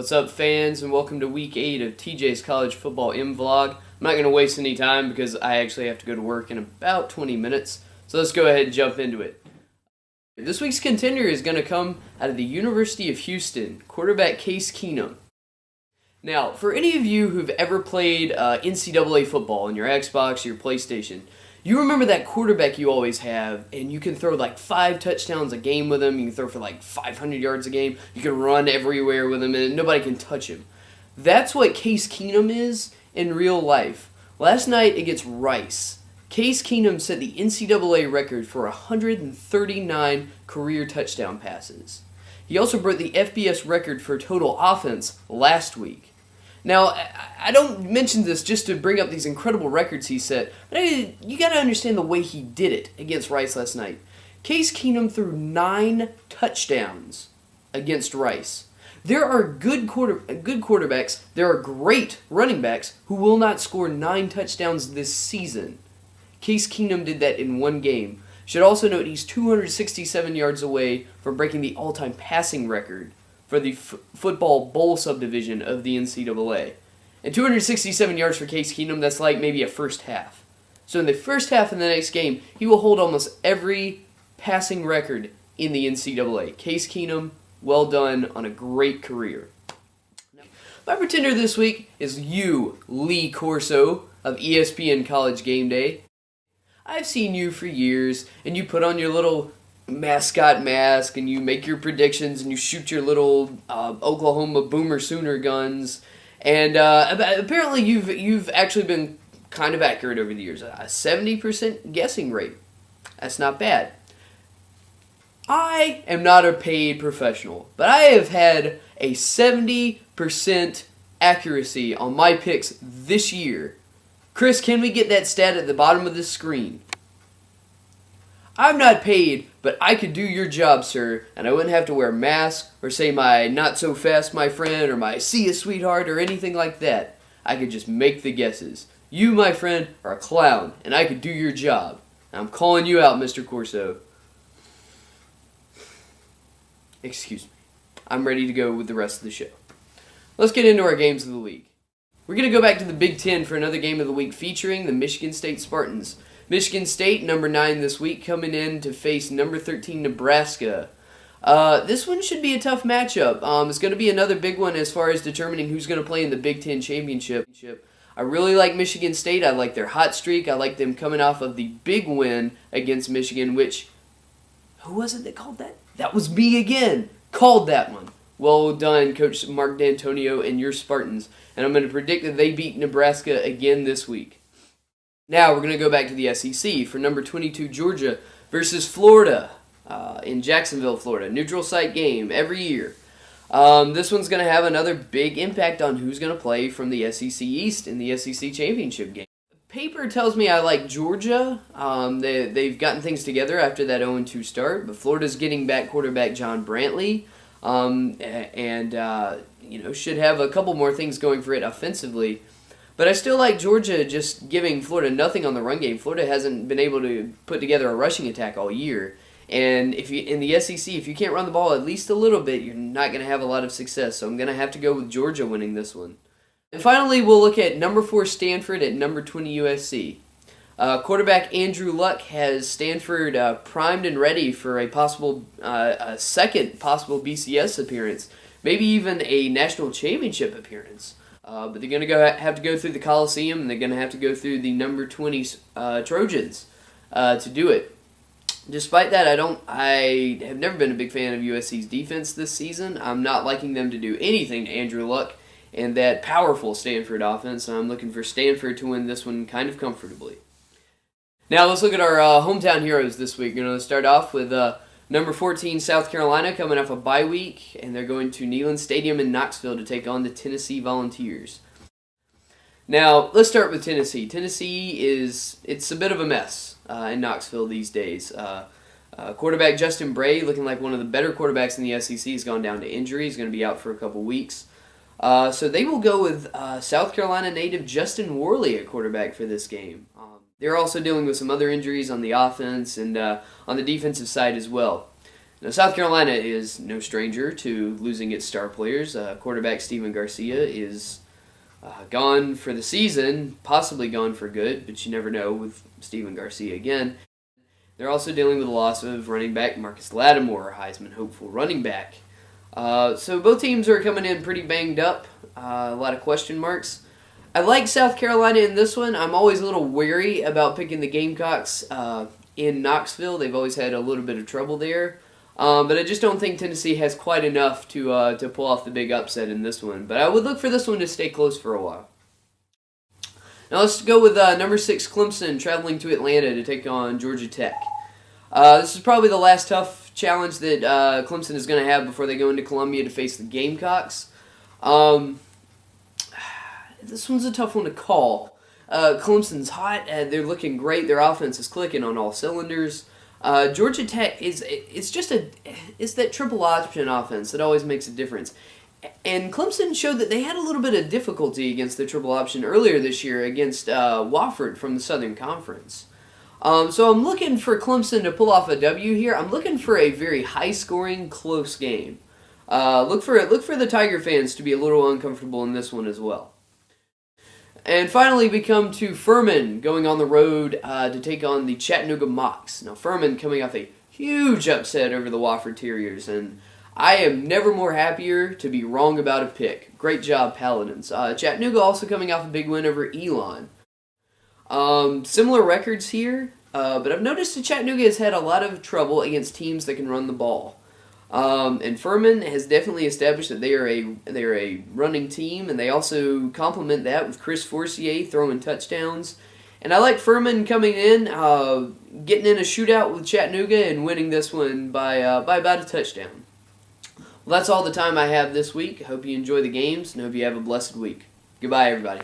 What's up, fans, and welcome to Week 8 of TJ's College Football Vlog. I'm not going to waste any time because I actually have to go to work in about 20 minutes, so let's go ahead and jump into it. This week's contender is going to come out of the University of Houston, quarterback Case Keenum. Now, for any of you who've ever played NCAA football on your Xbox or your PlayStation, you remember that quarterback you always have, and you can throw like 5 touchdowns a game with him. You can throw for like 500 yards a game. You can run everywhere with him, and nobody can touch him. That's what Case Keenum is in real life. Last night against Rice, Case Keenum set the NCAA record for 139 career touchdown passes. He also broke the FBS record for total offense last week. Now, I don't mention this just to bring up these incredible records he set, but you got to understand the way he did it against Rice last night. Case Keenum threw 9 touchdowns against Rice. There are good quarterbacks, there are great running backs who will not score 9 touchdowns this season. Case Keenum did that in one game. Should also note he's 267 yards away from breaking the all-time passing record for the football bowl subdivision of the NCAA. And 267 yards for Case Keenum, that's like maybe a first half. So in the first half of the next game, he will hold almost every passing record in the NCAA. Case Keenum, well done on a great career. My pretender this week is you, Lee Corso of ESPN College Game Day. I've seen you for years, and you put on your little mascot mask, and you make your predictions, and you shoot your little Oklahoma Boomer Sooner guns, and apparently you've actually been kind of accurate over the years. A 70% guessing rate. That's not bad. I am not a paid professional, but I have had a 70% accuracy on my picks this year. Chris, can we get that stat at the bottom of the screen? I'm not paid, but I could do your job, sir, and I wouldn't have to wear a mask or say my not so fast, my friend, or my see ya, sweetheart, or anything like that. I could just make the guesses. You, my friend, are a clown, and I could do your job. I'm calling you out, Mr. Corso. Excuse me. I'm ready to go with the rest of the show. Let's get into our games of the week. We're going to go back to the Big Ten for another game of the week featuring the Michigan State Spartans. Michigan State, number 9 this week, coming in to face number 13 Nebraska. This one should be a tough matchup. It's going to be another big one as far as determining who's going to play in the Big Ten championship. I really like Michigan State. I like their hot streak. I like them coming off of the big win against Michigan, which, who was it that called that? That was me again. Called that one. Well done, Coach Mark D'Antonio and your Spartans. And I'm going to predict that they beat Nebraska again this week. Now we're going to go back to the SEC for number 22 Georgia versus Florida in Jacksonville, Florida. Neutral site game every year. This one's going to have another big impact on who's going to play from the SEC East in the SEC Championship game. Paper tells me I like Georgia. They've gotten things together after that 0-2 start, but Florida's getting back quarterback John Brantley, should have a couple more things going for it offensively. But I still like Georgia just giving Florida nothing on the run game. Florida hasn't been able to put together a rushing attack all year. And if you in the SEC, if you can't run the ball at least a little bit, you're not going to have a lot of success. So I'm going to have to go with Georgia winning this one. And finally, we'll look at number 4 Stanford at number 20 USC. Quarterback Andrew Luck has Stanford primed and ready for a possible second possible BCS appearance, maybe even a national championship appearance. But they're going to have to go through the Coliseum, and they're going to have to go through the number 20 Trojans to do it. Despite that, I have never been a big fan of USC's defense this season. I'm not liking them to do anything to Andrew Luck and that powerful Stanford offense. I'm looking for Stanford to win this one kind of comfortably. Now let's look at our hometown heroes this week. We're going to start off with number 14 South Carolina coming off a bye week, and they're going to Neyland Stadium in Knoxville to take on the Tennessee Volunteers. Now let's start with Tennessee. Tennessee it's a bit of a mess in Knoxville these days. Quarterback Justin Bray, looking like one of the better quarterbacks in the SEC, has gone down to injury. He's going to be out for a couple weeks. So they will go with South Carolina native Justin Worley at quarterback for this game. They're also dealing with some other injuries on the offense and on the defensive side as well. Now, South Carolina is no stranger to losing its star players. Quarterback Stephen Garcia is gone for the season, possibly gone for good, but you never know with Stephen Garcia again. They're also dealing with the loss of running back Marcus Lattimore, Heisman hopeful running back. So both teams are coming in pretty banged up, a lot of question marks. I like South Carolina in this one. I'm always a little wary about picking the Gamecocks in Knoxville. They've always had a little bit of trouble there. But I just don't think Tennessee has quite enough to pull off the big upset in this one. But I would look for this one to stay close for a while. Now let's go with number 6 Clemson traveling to Atlanta to take on Georgia Tech. This is probably the last tough challenge that Clemson is going to have before they go into Columbia to face the Gamecocks. This one's a tough one to call. Clemson's hot. They're looking great. Their offense is clicking on all cylinders. Georgia Tech it's that triple option offense that always makes a difference. And Clemson showed that they had a little bit of difficulty against the triple option earlier this year against Wofford from the Southern Conference. So I'm looking for Clemson to pull off a W here. I'm looking for a very high-scoring, close game. Look for the Tiger fans to be a little uncomfortable in this one as well. And finally, we come to Furman going on the road to take on the Chattanooga Mocs. Now, Furman coming off a huge upset over the Wofford Terriers, and I am never more happier to be wrong about a pick. Great job, Paladins. Chattanooga also coming off a big win over Elon. Similar records here, but I've noticed that Chattanooga has had a lot of trouble against teams that can run the ball. And Furman has definitely established that they are a running team, and they also complement that with Chris Forcier throwing touchdowns. And I like Furman coming in, getting in a shootout with Chattanooga and winning this one by about a touchdown. Well, that's all the time I have this week. I hope you enjoy the games, and hope you have a blessed week. Goodbye, everybody.